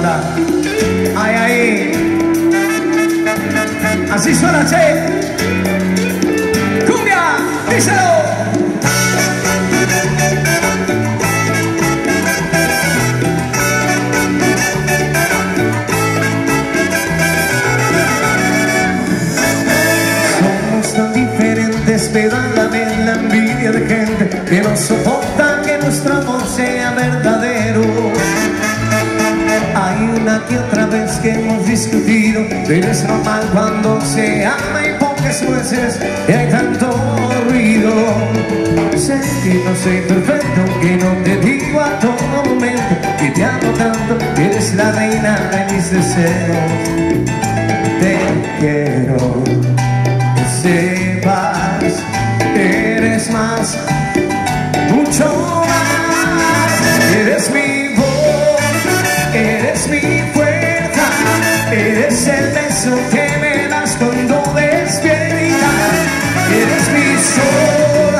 banda. Ay, ay. Así suena, che. Cumbia, díselo. Pero a la vez la envidia de gente que no soporta que nuestro amor sea verdadero. Hay una que otra vez que hemos discutido, pero es normal cuando se ama y pocas veces y hay tanto ruido. Sé que no soy perfecto, que no te digo a todo momento que te amo tanto, que eres la reina de mis deseos. Te quiero que sepas, eres más, mucho más. Eres mi voz, eres mi fuerza, eres el beso que me das cuando despiertas. Eres mi sol,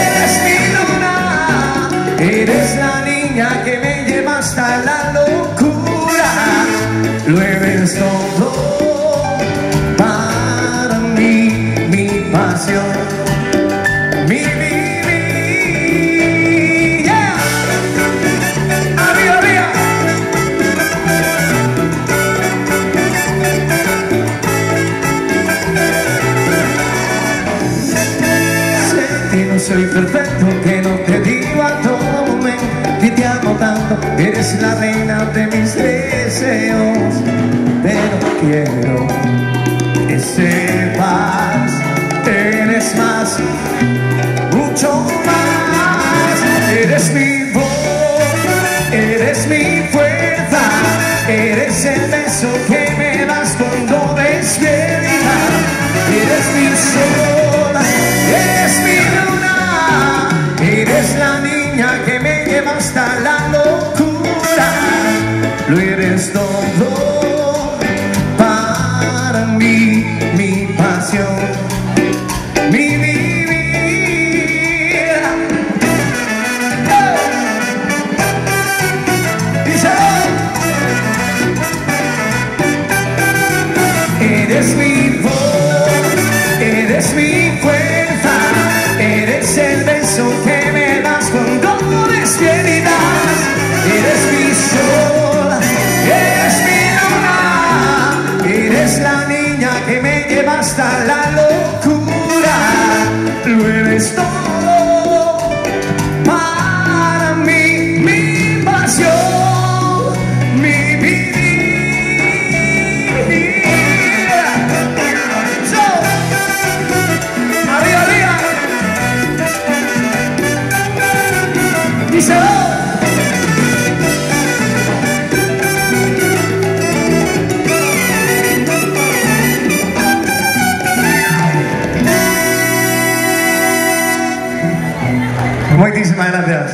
eres mi luna, eres la niña que me lleva hasta la locura. Lo eres todo para mí, mi pasión. Soy perfecto, que no te digo a todo momento que te amo tanto, eres la reina de mis deseos. Pero quiero que sepas, eres más, mucho más. Eres mi voz, eres mi fuerza, eres el beso que me das cuando despiertas. Eres mi sol, eres mi luna, eres la niña que me lleva hasta la locura. Lo eres todo para mí, mi pasión, mi vivir. Eres mi voz, eres mi fuerza, eres el beso que me das cuando despiertas. Eres mi sol, eres mi luna, eres la niña que me lleva hasta la locura. Lo eres todo para mí, mi pasión, mi vivir. Muchísimas gracias.